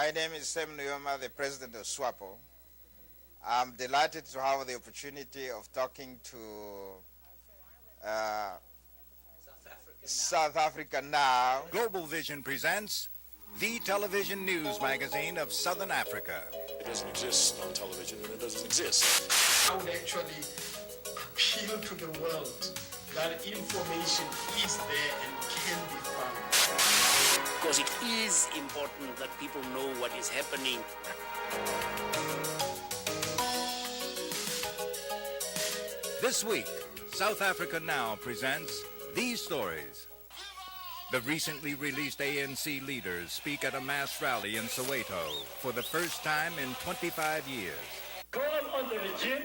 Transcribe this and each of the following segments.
My name is Sam Nujoma, the president of SWAPO. I'm delighted to have the opportunity of talking to South Africa Now. Global Vision presents the television news magazine of Southern Africa. It doesn't exist on television, and it doesn't exist. I would actually appeal to the world that information is there and can be found. Because it is important that people know what is happening. This week, South Africa Now presents these stories. The recently released ANC leaders speak at a mass rally in Soweto for the first time in 25 years. Call on the regime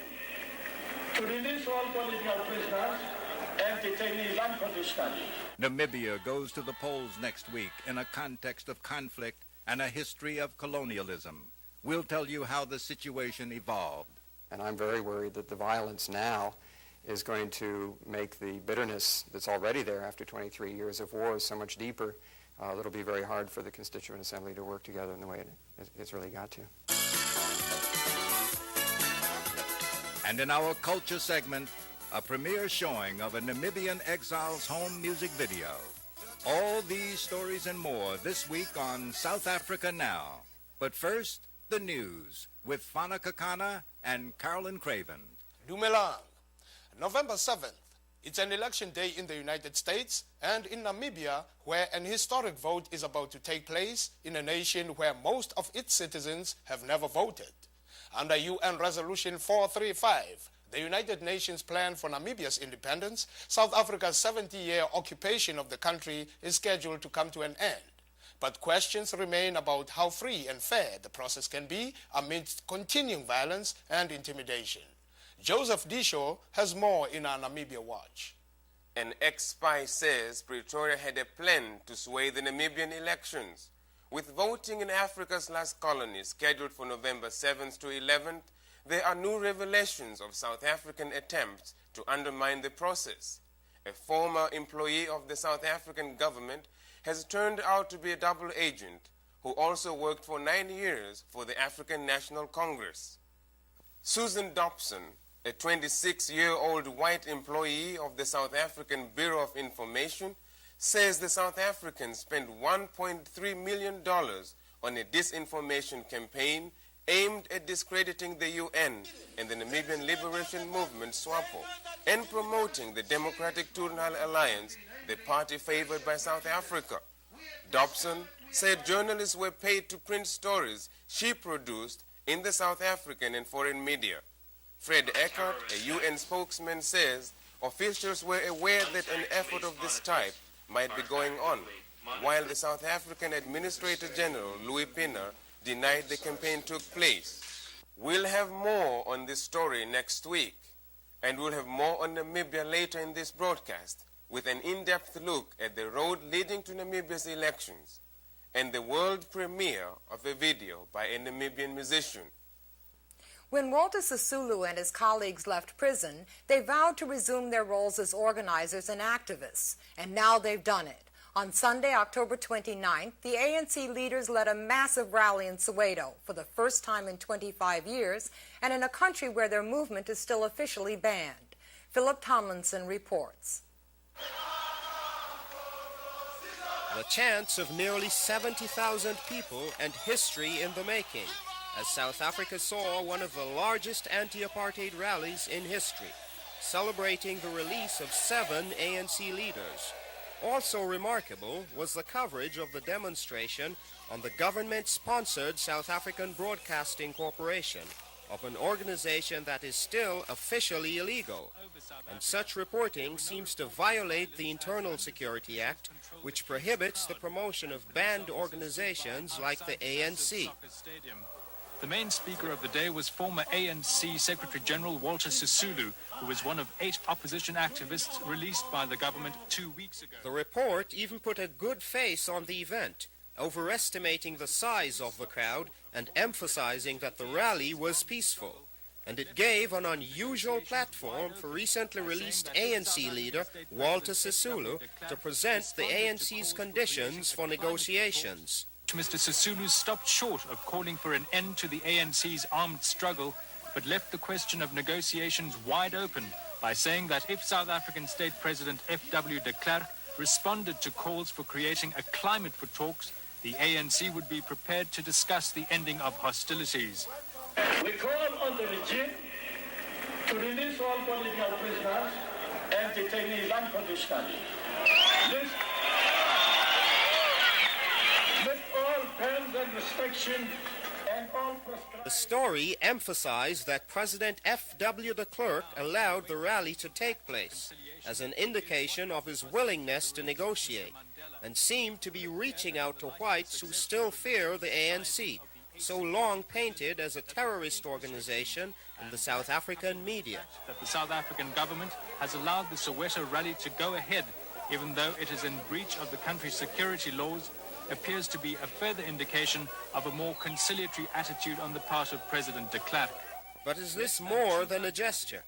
to release all political prisoners and detainees unconditionally. Namibia goes to the polls next week in a context of conflict and a history of colonialism. We'll tell you how the situation evolved. And I'm very worried that the violence now is going to make the bitterness that's already there after 23 years of war so much deeper. It'll be very hard for the Constituent Assembly to work together in the way it's really got to. And in our culture segment, a premiere showing of a Namibian exile's home music video. All these stories and more this week on South Africa Now. But first, the news with Fana, Kekana and Carolyn Craven. Dumelang. November 7th, it's an election day in the United States and in Namibia, where an historic vote is about to take place in a nation where most of its citizens have never voted. Under UN Resolution 435, the United Nations plan for Namibia's independence, South Africa's 70-year occupation of the country is scheduled to come to an end. But questions remain about how free and fair the process can be amidst continuing violence and intimidation. Joseph Diescho has more in our Namibia Watch. An ex-spy says Pretoria had a plan to sway the Namibian elections. With voting in Africa's last colony scheduled for November 7th to 11th, there are new revelations of South African attempts to undermine the process. A former employee of the South African government has turned out to be a double agent who also worked for 9 years for the African National Congress. Susan Dobson, a 26-year-old white employee of the South African Bureau of Information, says the South Africans spent $1.3 million on a disinformation campaign aimed at discrediting the UN and the Namibian Liberation Movement, SWAPO, and promoting the Democratic Turnhalle Alliance, the party favored by South Africa. Dobson said journalists were paid to print stories she produced in the South African and foreign media. Fred Eckhard, a UN spokesman, says officials were aware that an effort of this type might be going on, while the South African Administrator General, Pienaar, denied the campaign took place. We'll have more on this story next week, and we'll have more on Namibia later in this broadcast, with an in-depth look at the road leading to Namibia's elections, and the world premiere of a video by a Namibian musician. When Walter Sisulu and his colleagues left prison, they vowed to resume their roles as organizers and activists, and now they've done it. On Sunday, October 29th, the ANC leaders led a massive rally in Soweto for the first time in 25 years, and in a country where their movement is still officially banned. Phillip Tomlinson reports. The chants of nearly 70,000 people and history in the making, as South Africa saw one of the largest anti-apartheid rallies in history, celebrating the release of 7 ANC leaders. Also remarkable was the coverage of the demonstration on the government-sponsored South African Broadcasting Corporation, of an organization that is still officially illegal. And such reporting seems to violate the Internal Security Act, which prohibits the promotion of banned organizations like the ANC. The main speaker of the day was former ANC Secretary General Walter Sisulu, who was one of 8 opposition activists released by the government 2 weeks ago. The report even put a good face on the event, overestimating the size of the crowd and emphasizing that the rally was peaceful. And it gave an unusual platform for recently released ANC leader Walter Sisulu to present the ANC's conditions for negotiations. Mr. Sisulu stopped short of calling for an end to the ANC's armed struggle, but left the question of negotiations wide open by saying that if South African State President F.W. de Klerk responded to calls for creating a climate for talks, the ANC would be prepared to discuss the ending of hostilities. We call on the regime to release all political prisoners and detainees unconditionally. Lift all bans and restrictions and all The story emphasized that President F.W. de Klerk allowed the rally to take place as an indication of his willingness to negotiate, and seemed to be reaching out to whites who still fear the ANC, so long painted as a terrorist organization in the South African media. That the South African government has allowed the Soweto rally to go ahead, even though it is in breach of the country's security laws, appears to be a further indication of a more conciliatory attitude on the part of President de Klerk. But is this more than a gesture?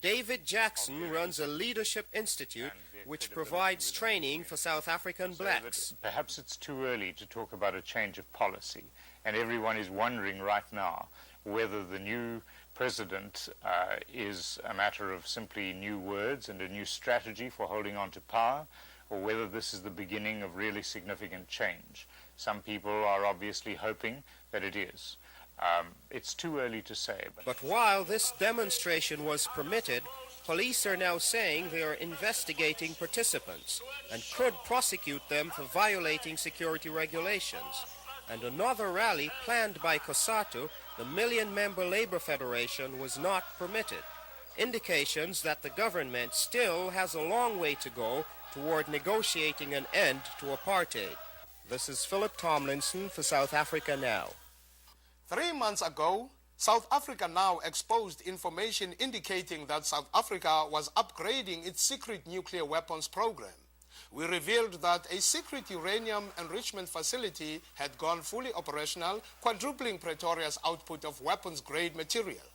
David Jackson runs a leadership institute which provides training for South African blacks. Perhaps it's too early to talk about a change of policy, and everyone is wondering right now whether the new president is a matter of simply new words and a new strategy for holding on to power, or whether this is the beginning of really significant change. Some people are obviously hoping that it is. It's too early to say. But while this demonstration was permitted, police are now saying they are investigating participants and could prosecute them for violating security regulations. And another rally planned by COSATU, the million-member labor federation, was not permitted. Indications that the government still has a long way to go toward negotiating an end to apartheid. This is Phillip Tomlinson for South Africa Now. 3 months ago, South Africa Now exposed information indicating that South Africa was upgrading its secret nuclear weapons program. We revealed that a secret uranium enrichment facility had gone fully operational, quadrupling Pretoria's output of weapons-grade material.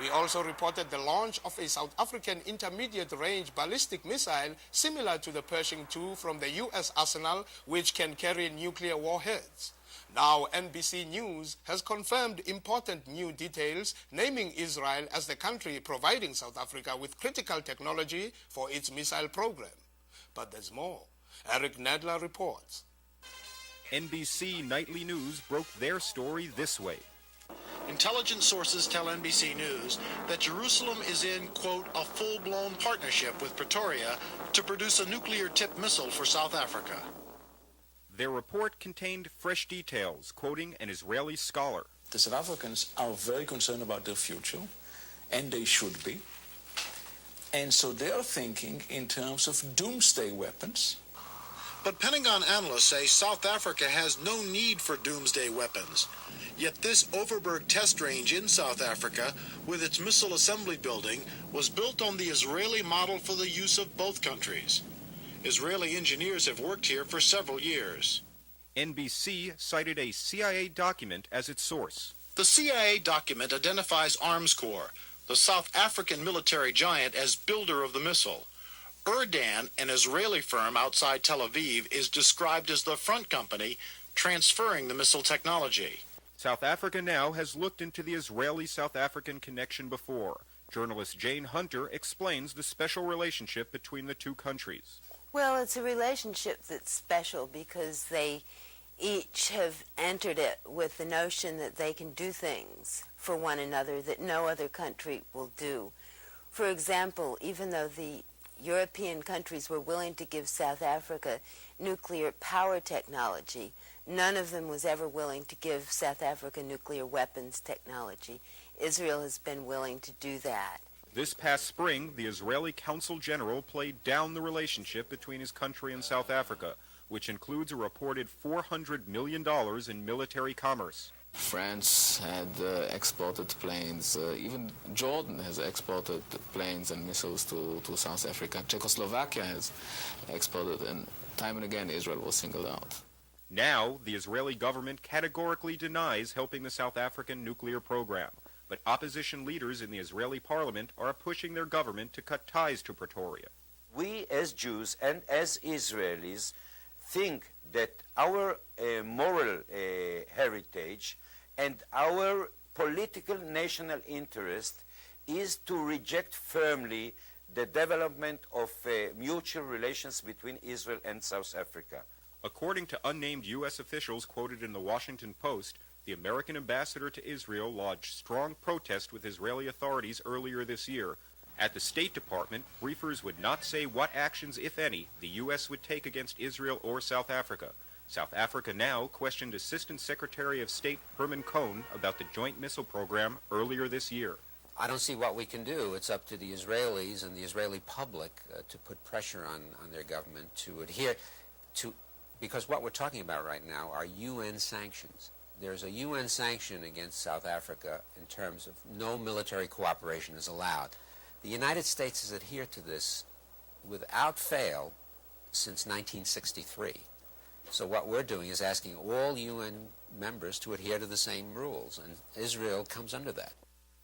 We also reported the launch of a South African intermediate-range ballistic missile similar to the Pershing II from the U.S. arsenal, which can carry nuclear warheads. Now, NBC News has confirmed important new details, naming Israel as the country providing South Africa with critical technology for its missile program. But there's more. Eric Nadler reports. NBC Nightly News broke their story this way. Intelligence sources tell NBC News that Jerusalem is in, quote, a full-blown partnership with Pretoria to produce a nuclear-tipped missile for South Africa. Their report contained fresh details, quoting an Israeli scholar. The South Africans are very concerned about their future, and they should be. And so they are thinking in terms of doomsday weapons. But Pentagon analysts say South Africa has no need for doomsday weapons. Yet this Overberg test range in South Africa, with its missile assembly building, was built on the Israeli model for the use of both countries. Israeli engineers have worked here for several years. NBC cited a CIA document as its source. The CIA document identifies Arms Corps, the South African military giant, as builder of the missile. Urdan, an Israeli firm outside Tel Aviv, is described as the front company transferring the missile technology. South Africa Now has looked into the Israeli-South African connection before. Journalist Jane Hunter explains the special relationship between the two countries. Well, it's a relationship that's special because they each have entered it with the notion that they can do things for one another that no other country will do. For example, even though the European countries were willing to give South Africa nuclear power technology, none of them was ever willing to give South Africa nuclear weapons technology. Israel has been willing to do that. This past spring, the Israeli Consul General played down the relationship between his country and South Africa, which includes a reported $400 million in military commerce. France had exported planes. Even Jordan has exported planes and missiles to South Africa. Czechoslovakia has exported, and time and again Israel was singled out. Now, the Israeli government categorically denies helping the South African nuclear program. But opposition leaders in the Israeli parliament are pushing their government to cut ties to Pretoria. We as Jews and as Israelis think that our moral heritage and our political national interest is to reject firmly the development of mutual relations between Israel and South Africa. According to unnamed U.S. officials quoted in the Washington Post, the American ambassador to Israel lodged strong protest with Israeli authorities earlier this year. At the State Department, briefers would not say what actions, if any, the U.S. would take against Israel or South Africa. South Africa now questioned Assistant Secretary of State Herman Cohn about the joint missile program earlier this year. I don't see what we can do. It's up to the Israelis and the Israeli public to put pressure on their government to adhere to, because what we're talking about right now are UN sanctions. There's a UN sanction against South Africa in terms of no military cooperation is allowed. The United States has adhered to this without fail since 1963. So what we're doing is asking all UN members to adhere to the same rules, and Israel comes under that.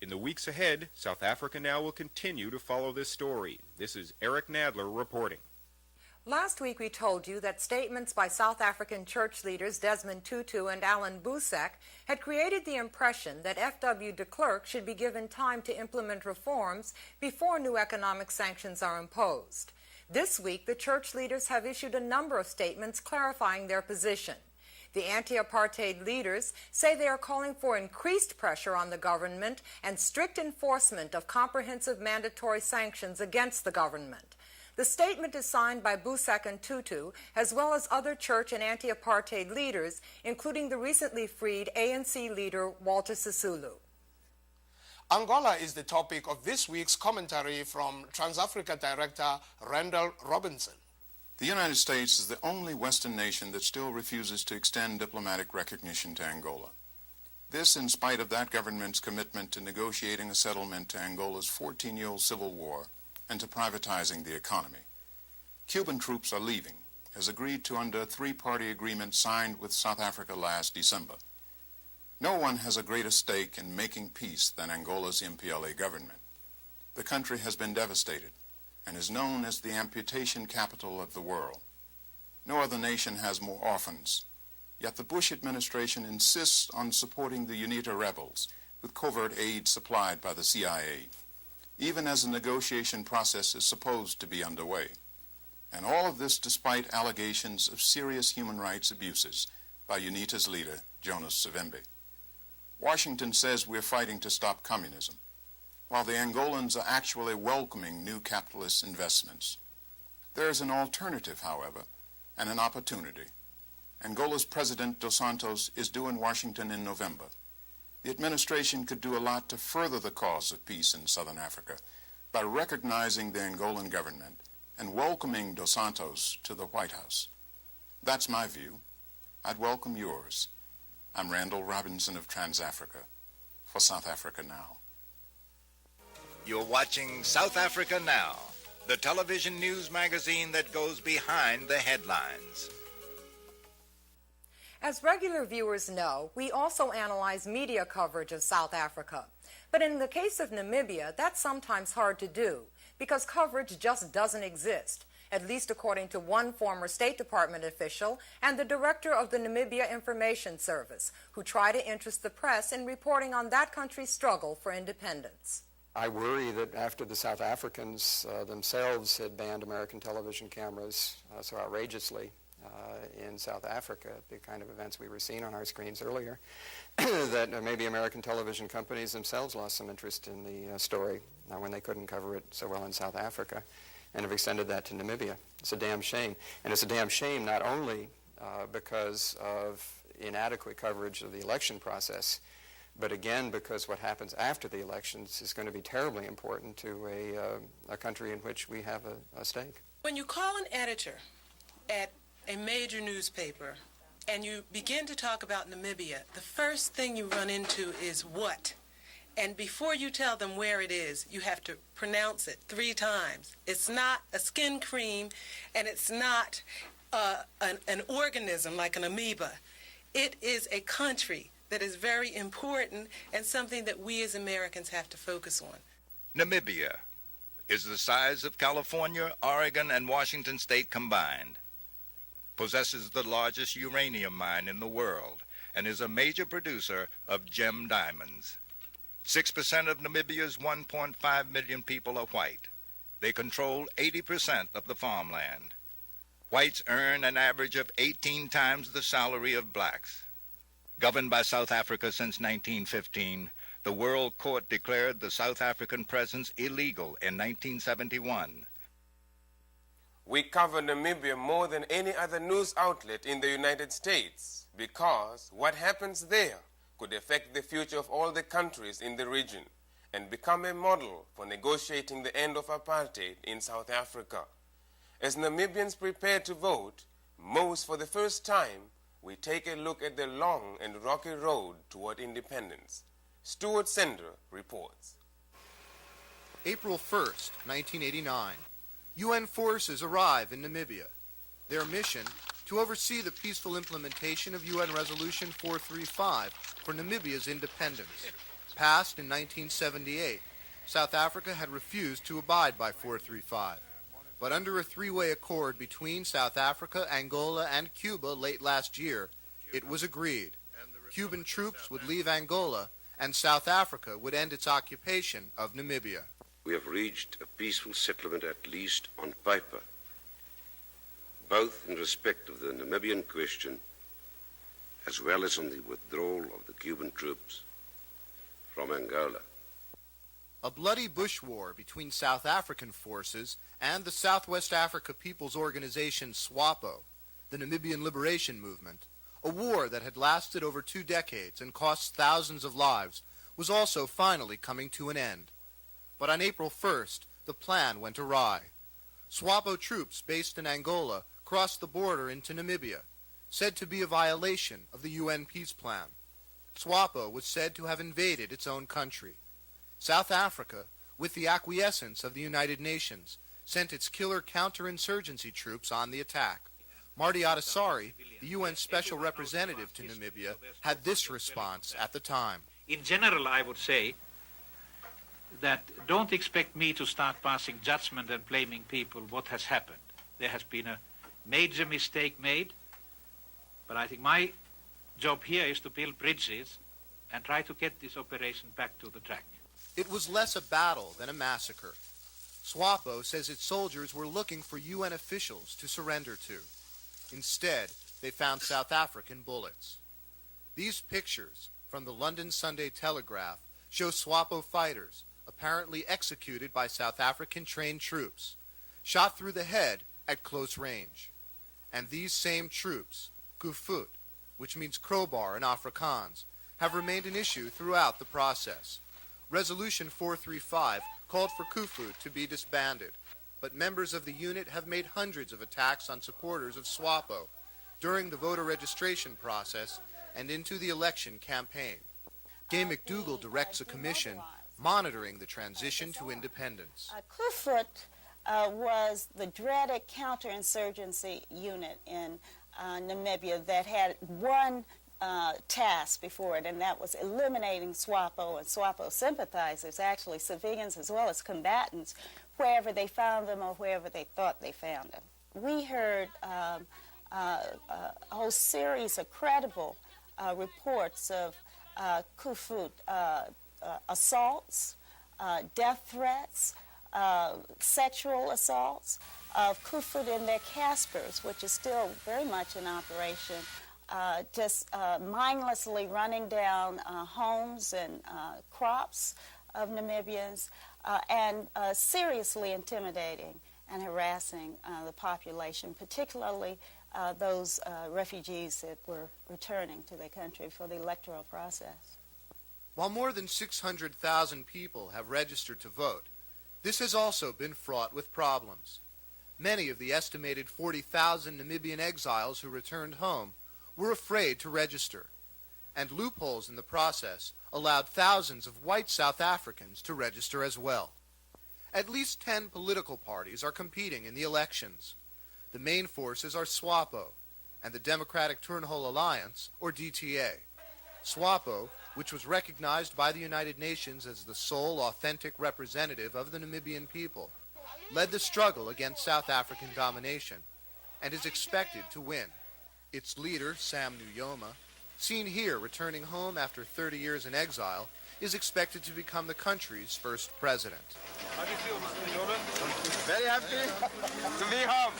In the weeks ahead, South Africa Now will continue to follow this story. This is Eric Nadler reporting. Last week we told you that statements by South African church leaders Desmond Tutu and Allan Boesak had created the impression that F.W. de Klerk should be given time to implement reforms before new economic sanctions are imposed. This week, the church leaders have issued a number of statements clarifying their position. The anti-apartheid leaders say they are calling for increased pressure on the government and strict enforcement of comprehensive mandatory sanctions against the government. The statement is signed by Boesak and Tutu, as well as other church and anti-apartheid leaders, including the recently freed ANC leader Walter Sisulu. Angola is the topic of this week's commentary from Trans-Africa Director Randall Robinson. The United States is the only Western nation that still refuses to extend diplomatic recognition to Angola. This in spite of that government's commitment to negotiating a settlement to Angola's 14-year-old civil war and to privatizing the economy. Cuban troops are leaving, as agreed to under a three-party agreement signed with South Africa last December. No one has a greater stake in making peace than Angola's MPLA government. The country has been devastated and is known as the amputation capital of the world. No other nation has more orphans, yet the Bush administration insists on supporting the UNITA rebels with covert aid supplied by the CIA, even as the negotiation process is supposed to be underway. And all of this despite allegations of serious human rights abuses by UNITA's leader, Jonas Savimbi. Washington says we're fighting to stop communism, while the Angolans are actually welcoming new capitalist investments. There is an alternative, however, and an opportunity. Angola's President Dos Santos is due in Washington in November. The administration could do a lot to further the cause of peace in Southern Africa by recognizing the Angolan government and welcoming Dos Santos to the White House. That's my view. I'd welcome yours. I'm Randall Robinson of Trans-Africa for South Africa Now. You're watching South Africa Now, the television news magazine that goes behind the headlines. As regular viewers know, we also analyze media coverage of South Africa. But in the case of Namibia, that's sometimes hard to do because coverage just doesn't exist, at least according to one former State Department official and the director of the Namibia Information Service, who try to interest the press in reporting on that country's struggle for independence. I worry that after the South Africans themselves had banned American television cameras so outrageously in South Africa, the kind of events we were seeing on our screens earlier, that maybe American television companies themselves lost some interest in the story when they couldn't cover it so well in South Africa, and have extended that to Namibia. It's a damn shame. And it's a damn shame not only because of inadequate coverage of the election process, but again because what happens after the elections is going to be terribly important to a country in which we have a stake. When you call an editor at a major newspaper and you begin to talk about Namibia, the first thing you run into is what? And before you tell them where it is, you have to pronounce it 3 times. It's not a skin cream, and it's not an organism like an amoeba. It is a country that is very important and something that we as Americans have to focus on. Namibia is the size of California, Oregon, and Washington state combined. possesses the largest uranium mine in the world and is a major producer of gem diamonds. 6% of Namibia's 1.5 million people are white. They control 80% of the farmland. Whites earn an average of 18 times the salary of blacks. Governed by South Africa since 1915, the World Court declared the South African presence illegal in 1971. We cover Namibia more than any other news outlet in the United States because what happens there could affect the future of all the countries in the region and become a model for negotiating the end of apartheid in South Africa. As Namibians prepare to vote, most for the first time, we take a look at the long and rocky road toward independence. Stuart Sender reports. April 1st, 1989. UN forces arrive in Namibia. Their mission, to oversee the peaceful implementation of UN Resolution 435 for Namibia's independence. Passed in 1978, South Africa had refused to abide by 435. But under a three-way accord between South Africa, Angola, and Cuba late last year, it was agreed. Cuban troops would leave Angola, and South Africa would end its occupation of Namibia. We have reached a peaceful settlement, at least on paper, both in respect of the Namibian question as well as on the withdrawal of the Cuban troops from Angola. A bloody bush war between South African forces and the Southwest Africa People's Organization SWAPO, the Namibian Liberation Movement, a war that had lasted over 2 decades and cost thousands of lives, was also finally coming to an end. But on April 1st, the plan went awry. SWAPO troops based in Angola crossed the border into Namibia, said to be a violation of the UN peace plan. SWAPO was said to have invaded its own country. South Africa, with the acquiescence of the United Nations, sent its killer counterinsurgency troops on the attack. Marty Adesari, the UN Special Representative to Namibia, had this response at the time. In general, I would say that don't expect me to start passing judgment and blaming people what has happened. There has been a major mistake made, but I think my job here is to build bridges and try to get this operation back to the track. It was less a battle than a massacre. SWAPO says its soldiers were looking for UN officials to surrender to. Instead, they found South African bullets. These pictures from the London Sunday Telegraph show SWAPO fighters, apparently executed by South African trained troops, shot through the head at close range. And these same troops, Kufut, which means crowbar in Afrikaans, have remained an issue throughout the process. Resolution 435 called for Kufut to be disbanded, but members of the unit have made hundreds of attacks on supporters of SWAPO during the voter registration process and into the election campaign. Gay McDougall directs a commission monitoring the transition to independence. Kufut was the dreaded counterinsurgency unit in Namibia that had one task before it, and that was eliminating SWAPO and SWAPO sympathizers, actually civilians as well as combatants, wherever they found them or wherever they thought they found them. We heard a whole series of credible reports of Kufut assaults, death threats, sexual assaults of Kufut in their Caspers, which is still very much in operation, just mindlessly running down homes and crops of Namibians and seriously intimidating and harassing the population, particularly those refugees that were returning to their country for the electoral process. While more than 600,000 people have registered to vote, this has also been fraught with problems. Many of the estimated 40,000 Namibian exiles who returned home were afraid to register, and loopholes in the process allowed thousands of white South Africans to register as well. At least 10 political parties are competing in the elections. The main forces are SWAPO and the Democratic Turnhalle Alliance, or DTA. SWAPO, which was recognized by the United Nations as the sole authentic representative of the Namibian people, led the struggle against South African domination. and is expected to win. Its leader, Sam Nujoma, seen here returning home after 30 years in exile, is expected to become the country's first president. How do you feel, Mr. Nujoma? Very happy to be home.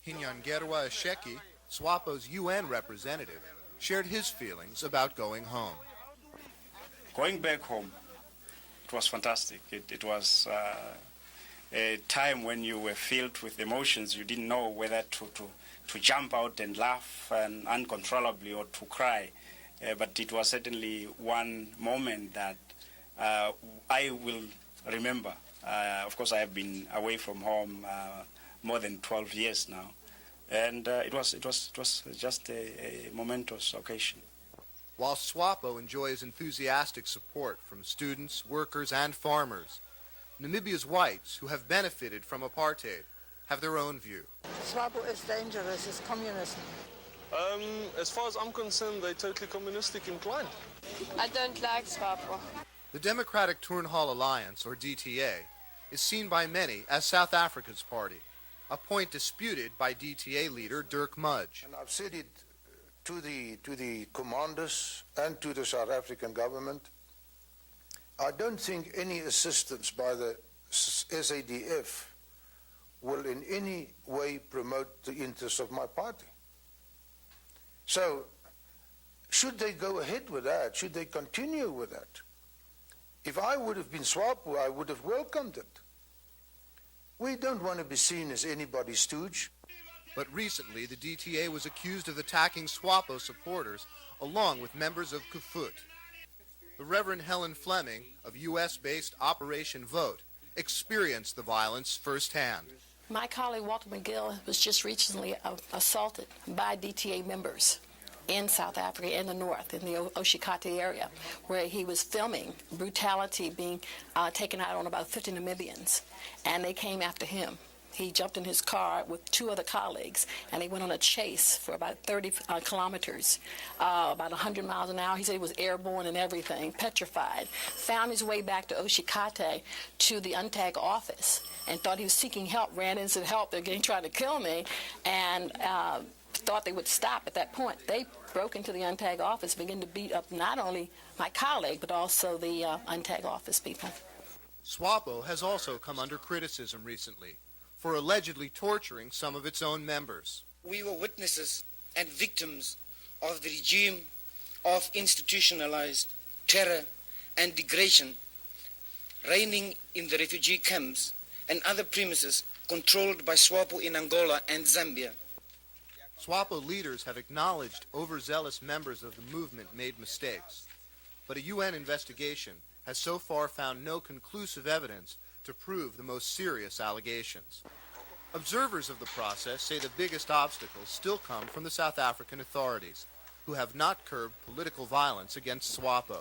Hinyangerwa Esheki, SWAPO's UN representative, shared his feelings about going home. Going back home, it was fantastic. It was a time when you were filled with emotions. You didn't know whether to jump out and laugh and uncontrollably or to cry. But it was certainly one moment that I will remember. Of course, I have been away from home more than 12 years now. And it was just a momentous occasion. While SWAPO enjoys enthusiastic support from students, workers, and farmers, Namibia's whites, who have benefited from apartheid, have their own view. SWAPO is dangerous, it's communism. As far as I'm concerned, they're totally communistic inclined. I don't like SWAPO. The Democratic Turnhalle Alliance, or DTA, is seen by many as South Africa's party, a point disputed by DTA leader Dirk Mudge. And I've said it to the commanders and to the South African government. I don't think any assistance by the SADF will in any way promote the interests of my party. So, should they go ahead with that? Should they continue with that? If I would have been SWAPO, I would have welcomed it. We don't want to be seen as anybody's stooge. But recently, the DTA was accused of attacking SWAPO supporters along with members of COSATU. The Reverend Helen Fleming of U.S.-based Operation Vote experienced the violence firsthand. My colleague Walter McGill was just recently assaulted by DTA members in South Africa, in the north, in the Oshikati area, where he was filming brutality being taken out on about 50 Namibians, and they came after him. He jumped in his car with two other colleagues, and they went on a chase for about 30 kilometers, about 100 miles an hour. He said he was airborne and everything, petrified. Found his way back to Oshikati to the UNTAG office and thought he was seeking help, ran in and said, help, they're trying to kill me, and thought they would stop at that point. They broke into the UNTAG office, began to beat up not only my colleague, but also the UNTAG office people. SWAPO has also come under criticism recently for allegedly torturing some of its own members. We were witnesses and victims of the regime of institutionalized terror and degradation reigning in the refugee camps and other premises controlled by SWAPO in Angola and Zambia. SWAPO leaders have acknowledged overzealous members of the movement made mistakes, but a UN investigation has so far found no conclusive evidence to prove the most serious allegations. Observers of the process say the biggest obstacles still come from the South African authorities, who have not curbed political violence against SWAPO,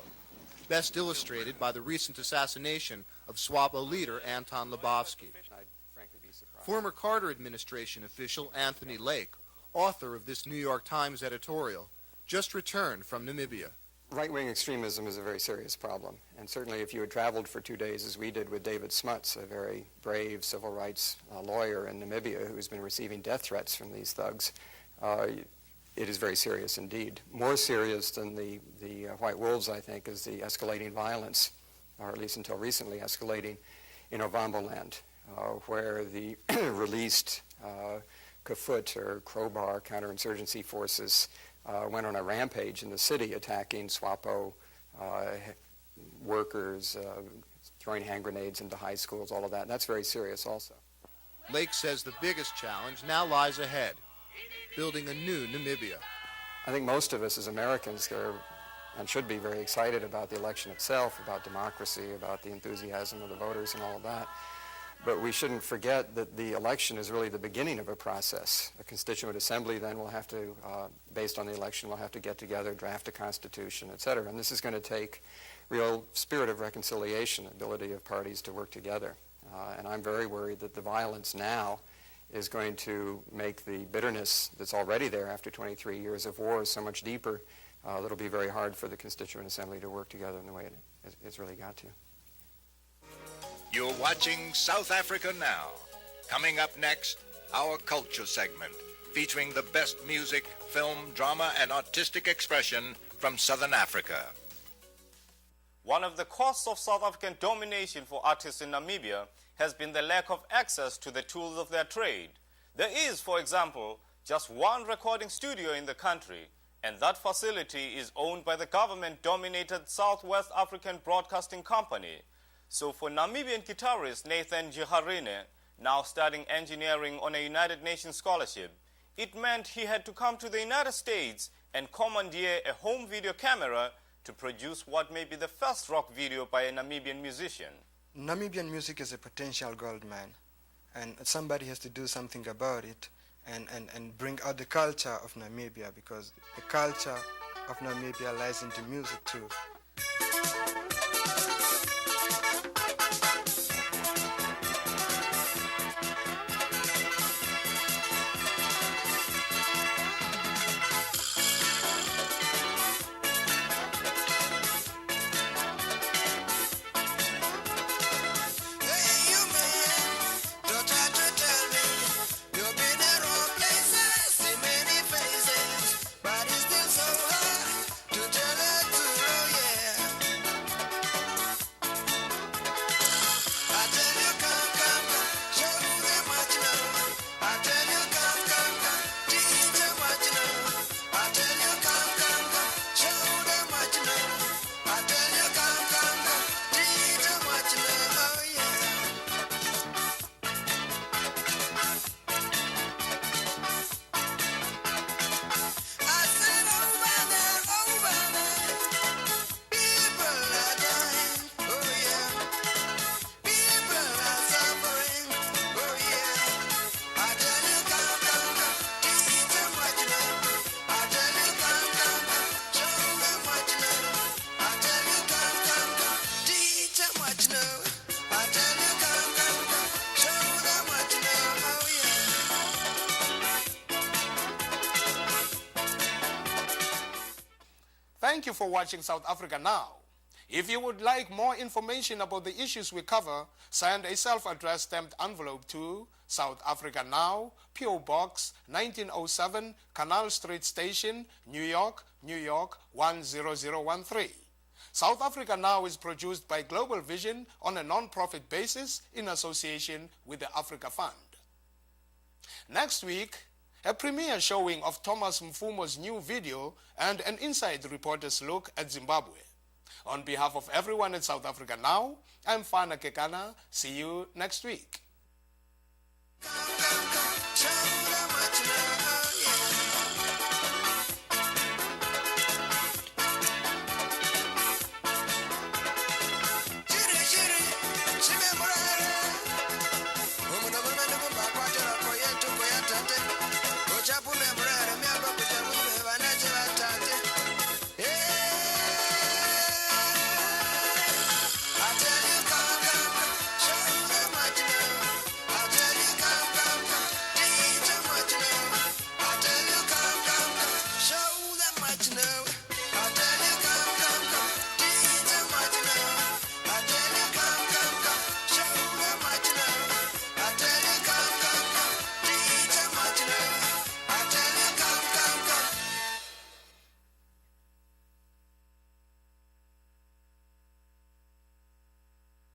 best illustrated by the recent assassination of SWAPO leader Anton Lebowski. Former Carter administration official Anthony Lake, author of this New York Times editorial, just returned from Namibia. Right-wing extremism is a very serious problem, and certainly if you had traveled for 2 days, as we did with David Smuts, a very brave civil rights lawyer in Namibia who's been receiving death threats from these thugs, it is very serious indeed. More serious than the White Wolves, I think, is the escalating violence, or at least until recently escalating in Ovambo land, where the released Kafut, or Crowbar, counterinsurgency forces went on a rampage in the city, attacking SWAPO workers, throwing hand grenades into high schools, all of that. That's very serious also. Lake says the biggest challenge now lies ahead, building a new Namibia. I think most of us as Americans are and should be very excited about the election itself, about democracy, about the enthusiasm of the voters and all of that. But we shouldn't forget that the election is really the beginning of a process. A constituent assembly then will have to, based on the election, will have to get together, draft a constitution, et cetera. And this is going to take real spirit of reconciliation, ability of parties to work together. And I'm very worried that the violence now is going to make the bitterness that's already there after 23 years of war so much deeper that it'll be very hard for the Constituent Assembly to work together in the way it's really got to. You're watching South Africa Now. Coming up next, our culture segment, featuring the best music, film, drama, and artistic expression from Southern Africa. One of the costs of South African domination for artists in Namibia has been the lack of access to the tools of their trade. There is, for example, just one recording studio in the country, and that facility is owned by the government-dominated Southwest African Broadcasting Company. So for Namibian guitarist Nathan Ndjiharine, now studying engineering on a United Nations scholarship, it meant he had to come to the United States and commandeer a home video camera to produce what may be the first rock video by a Namibian musician. Namibian music is a potential gold mine, and somebody has to do something about it and bring out the culture of Namibia, because the culture of Namibia lies into music too. Thank you for watching South Africa Now. If you would like more information about the issues we cover, send a self-addressed stamped envelope to South Africa Now, P.O. Box 1907, Canal Street Station, New York, New York 10013. South Africa Now is produced by Global Vision on a non-profit basis in association with the Africa Fund. Next week, a premiere showing of Thomas Mfumo's new video and an inside reporter's look at Zimbabwe. On behalf of everyone in South Africa Now, I'm Fana Kekana. See you next week.